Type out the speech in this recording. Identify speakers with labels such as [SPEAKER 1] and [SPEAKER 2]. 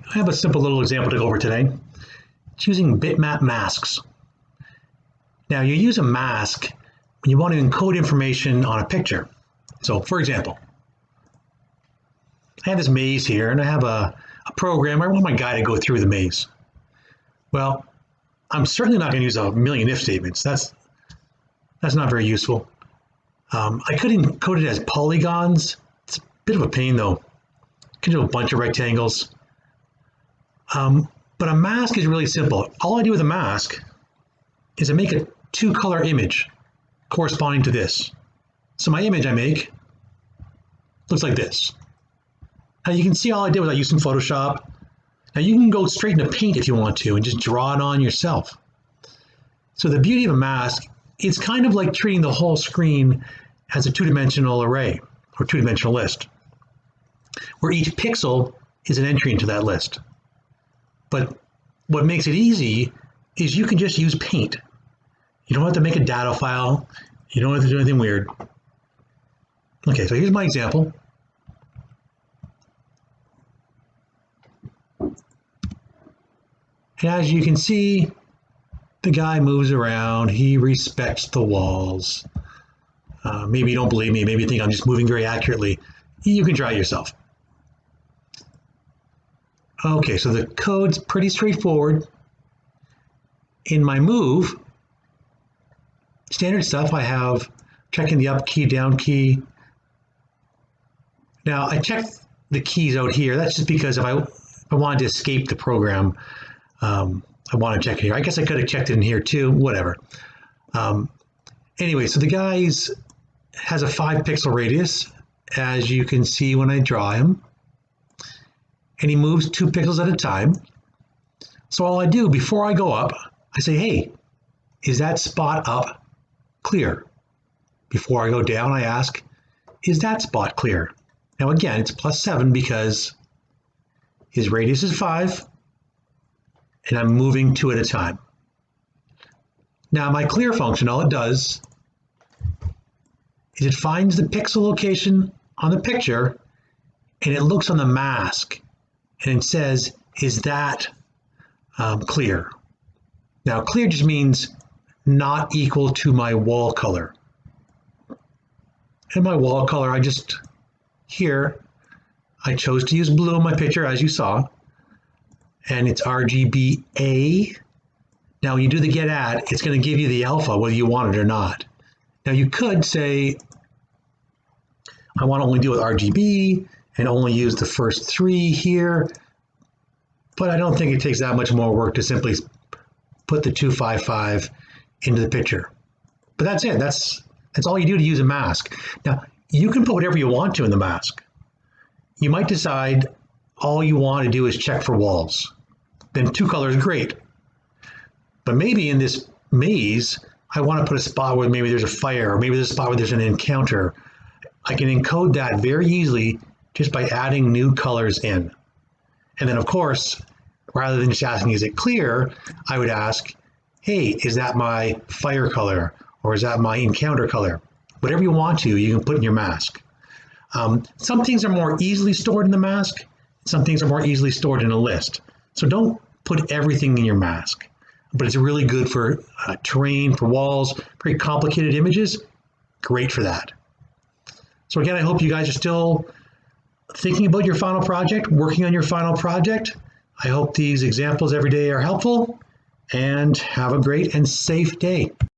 [SPEAKER 1] I have a simple little example to go over today. It's using Bitmap Masks. Now you use a mask when you want to encode information on a picture. So for example, I have this maze here and I have a program. I want my guy to go through the maze. Well, I'm certainly not going to use a million if statements. That's not very useful. I could encode it as polygons. It's a bit of a pain though. I could do a bunch of rectangles. But a mask is really simple. All I do with a mask is I make a two-color image corresponding to this. So my image I make looks like this. Now you can see all I did was I used some Photoshop. Now you can go straight into Paint if you want to and just draw it on yourself. So the beauty of a mask, it's kind of like treating the whole screen as a two-dimensional array or two-dimensional list, where each pixel is an entry into that list. But what makes it easy is you can just use Paint. You don't have to make a data file. You don't have to do anything weird. Okay, so here's my example. And as you can see, the guy moves around. He respects the walls. Maybe you don't believe me. Maybe you think I'm just moving very accurately. You can try it yourself. Okay, so the code's pretty straightforward. In my move, standard stuff, I have checking the up key, down key. Now I checked the keys out here. That's just because if I wanted to escape the program, I want to check it here. I guess I could have checked it in here too, whatever. Anyway, so the guy has a 5-pixel radius, as you can see when I draw him. And he moves 2 pixels at a time. So all I do before I go up, I say, hey, is that spot up clear? Before I go down, I ask, is that spot clear? Now again, it's +7 because his radius is 5 and I'm moving 2 at a time. Now my clear function, all it does is it finds the pixel location on the picture and it looks on the mask and it says, is that clear? Now clear just means not equal to my wall color. And my wall color, here, I chose to use blue in my picture, as you saw, and it's RGBA. Now when you do the get at, it's going to give you the alpha, whether you want it or not. Now you could say, I want to only deal with RGB and only use the first 3 here, but I don't think it takes that much more work to simply put the 255 into the picture. But that's it. That's all you do to use a mask. Now, you can put whatever you want to in the mask. You might decide all you want to do is check for walls. Then 2 colors, great. But maybe in this maze, I want to put a spot where maybe there's a fire, or maybe there's a spot where there's an encounter. I can encode that very easily just by adding new colors in. And then of course, rather than just asking, is it clear? I would ask, hey, is that my fire color? Or is that my encounter color? Whatever you want to, you can put in your mask. Some things are more easily stored in the mask. Some things are more easily stored in a list. So don't put everything in your mask. But it's really good for terrain, for walls, very complicated images. Great for that. So again, I hope you guys are still thinking about your final project, working on your final project. I hope these examples every day are helpful, and have a great and safe day.